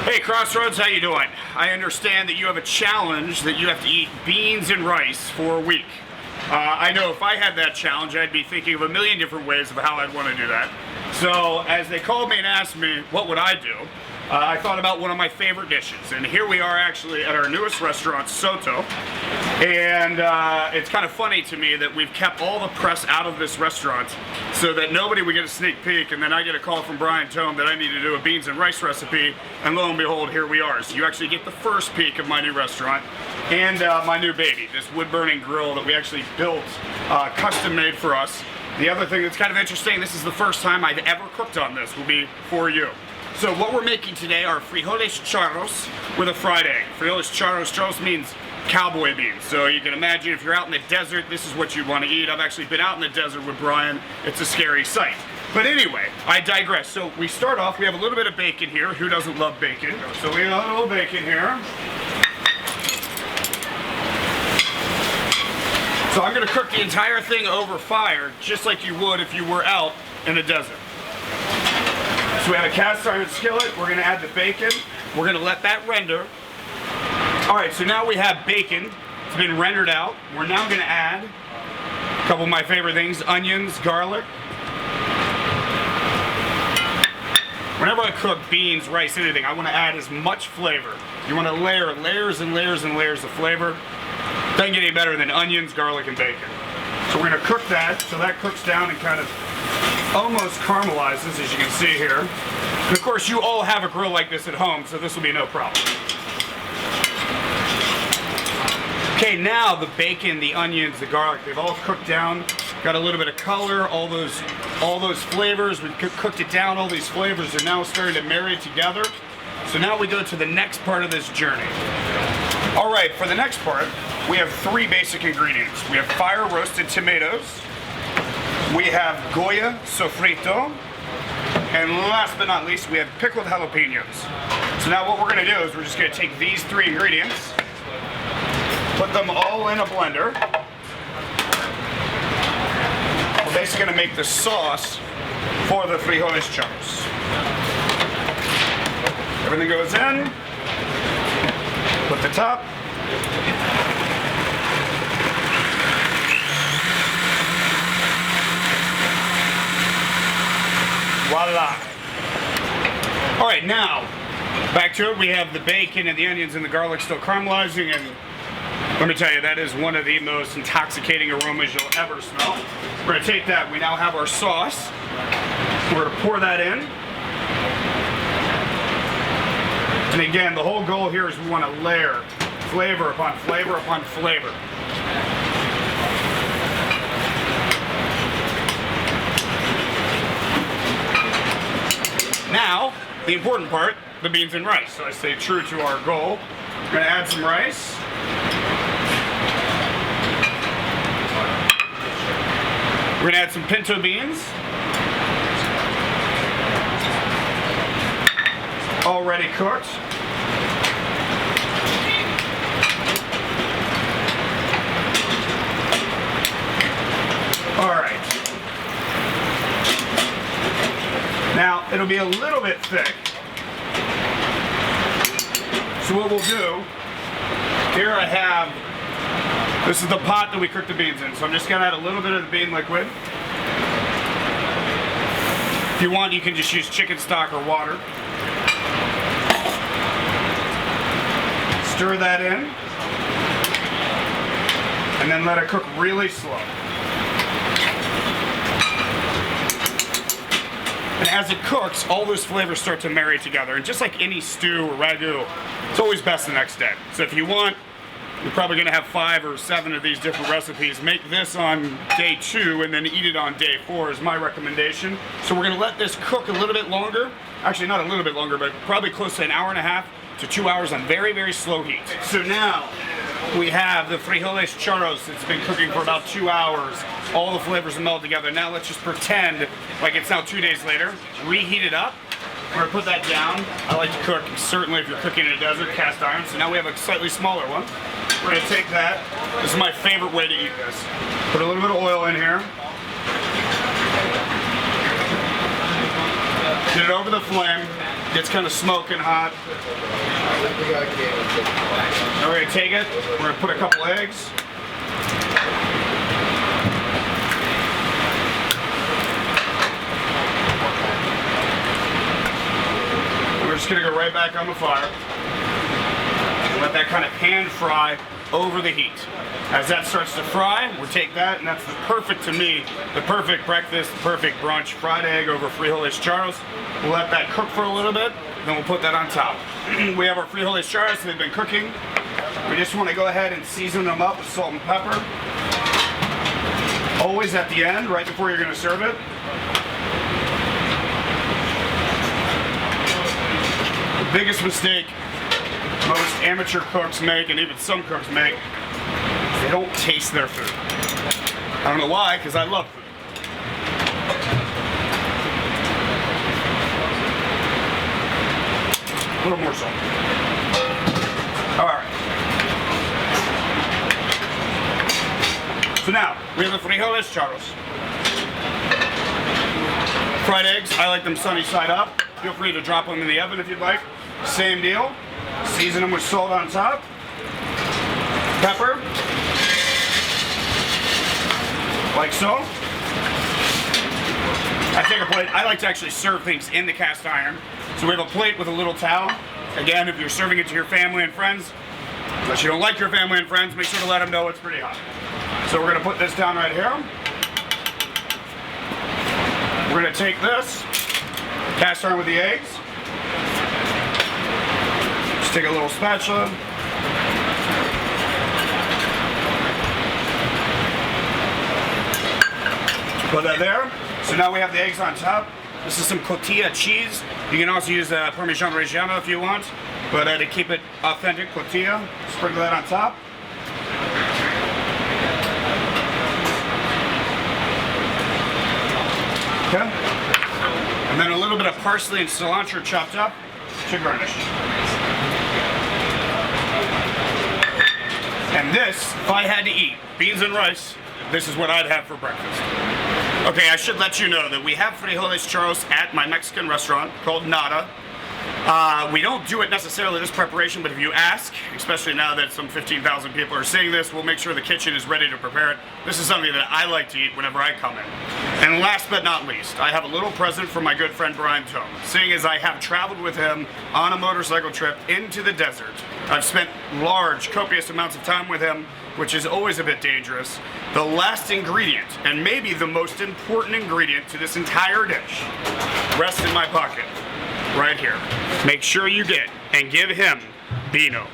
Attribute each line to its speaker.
Speaker 1: Hey Crossroads, how you doing? I understand that you have a challenge that you have to eat beans and rice for a week. I know if I had that challenge, I'd be thinking of a million different ways of how I'd want to do that. So as they called me and asked me what would I do, I thought about one of my favorite dishes. And here we are actually at our newest restaurant, Sotto. And it's kind of funny to me that we've kept all the press out of this restaurant so that nobody would get a sneak peek, and then I get a call from Brian Tome that I need to do a beans and rice recipe, and lo and behold, here we are. So you actually get the first peek of my new restaurant and my new baby, this wood-burning grill that we actually built, custom made for us. The other thing that's kind of interesting, this is the first time I've ever cooked on this, will be for you. So what we're making today are frijoles charros with a fried egg. Frijoles charros means cowboy beans. So you can imagine if you're out in the desert, this is what you'd want to eat. I've actually been out in the desert with Brian. It's a scary sight. But anyway, I digress. So we start off, we have a little bit of bacon here. Who doesn't love bacon? So we have a little bacon here. So I'm going to cook the entire thing over fire, just like you would if you were out in the desert. So we have a cast iron skillet, we're going to add the bacon, we're going to let that render. Alright, so now we have bacon, it's been rendered out. We're now going to add a couple of my favorite things, onions, garlic. Whenever I cook beans, rice, anything, I want to add as much flavor. You want to layer layers and layers and layers of flavor. Doesn't get any better than onions, garlic, and bacon. So we're going to cook that, so that cooks down and kind of almost caramelizes, as you can see here. And of course, you all have a grill like this at home, so this will be no problem. Okay, now the bacon, the onions, the garlic, they've all cooked down. Got a little bit of color, all those flavors. We've cooked it down, all these flavors are now starting to marry together. So now we go to the next part of this journey. All right, for the next part, we have three basic ingredients. We have fire roasted tomatoes, we have Goya sofrito, and last but not least, we have pickled jalapenos. So now what we're going to do is we're just going to take these three ingredients, put them all in a blender. We're basically going to make the sauce for the frijoles charros. Everything goes in, put the top. Voila! Alright, now, back to it. We have the bacon and the onions and the garlic still caramelizing, and let me tell you, that is one of the most intoxicating aromas you'll ever smell. We're going to take that. We now have our sauce. We're going to pour that in. And again, the whole goal here is we want to layer flavor upon flavor upon flavor. Now, the important part, the beans and rice. So I stay true to our goal. We're going to add some rice. We're going to add some pinto beans. Already cooked. All right. Now, it'll be a little bit thick. So what we'll do, here I have, this is the pot that we cook the beans in. So I'm just gonna add a little bit of the bean liquid. If you want, you can just use chicken stock or water. Stir that in. And then let it cook really slow. And as it cooks, all those flavors start to marry together. And just like any stew or ragu, it's always best the next day. So if you want, you're probably going to have 5 or 7 of these different recipes. Make this on day 2 and then eat it on day 4 is my recommendation. So we're going to let this cook a little bit longer. Actually, not a little bit longer, but probably close to an hour and a half to 2 hours on very, very slow heat. So now we have the frijoles charros. It's been cooking for about 2 hours. All the flavors meld together. Now let's just pretend like it's now 2 days later. Reheat it up. We're going to put that down. I like to cook, certainly if you're cooking in a desert, cast iron. So now we have a slightly smaller one. We're going to take that. This is my favorite way to eat this. Put a little bit of oil in here. Get it over the flame. Gets kind of smoking hot. Now we're gonna take it. We're gonna put a couple eggs. We're just gonna go right back on the fire. Let that kind of pan fry over the heat. As that starts to fry, we'll take that, and that's the perfect, to me, the perfect breakfast, the perfect brunch, fried egg over frijoles charros. We'll let that cook for a little bit, then we'll put that on top. We have our frijoles charros, they've been cooking. We just want to go ahead and season them up with salt and pepper. Always at the end, right before you're going to serve it. The biggest mistake most amateur cooks make, and even some cooks make, is they don't taste their food. I don't know why, because I love food. A little more salt. Alright. So now, we have the frijoles charros. Fried eggs, I like them sunny side up. Feel free to drop them in the oven if you'd like. Same deal. Season them with salt on top. Pepper. Like so. I take a plate. I like to actually serve things in the cast iron. So we have a plate with a little towel. Again, if you're serving it to your family and friends, unless you don't like your family and friends, make sure to let them know it's pretty hot. So we're going to put this down right here. We're going to take this, cast iron with the eggs. Just take a little spatula. Put that there. So now we have the eggs on top. This is some cotija cheese. You can also use Parmesan Reggiano if you want, but to keep it authentic, cotija. Sprinkle that on top. Okay. And then a little bit of parsley and cilantro chopped up to garnish. And this, if I had to eat beans and rice, this is what I'd have for breakfast. Okay, I should let you know that we have frijoles charros at my Mexican restaurant called Nada. We don't do it necessarily this preparation, but if you ask, especially now that some 15,000 people are seeing this, we'll make sure the kitchen is ready to prepare it. This is something that I like to eat whenever I come in. And last but not least, I have a little present for my good friend Brian Tome. Seeing as I have traveled with him on a motorcycle trip into the desert, I've spent large, copious amounts of time with him, which is always a bit dangerous. The last ingredient, and maybe the most important ingredient to this entire dish, rests in my pocket, right here. Make sure you get and give him Beano.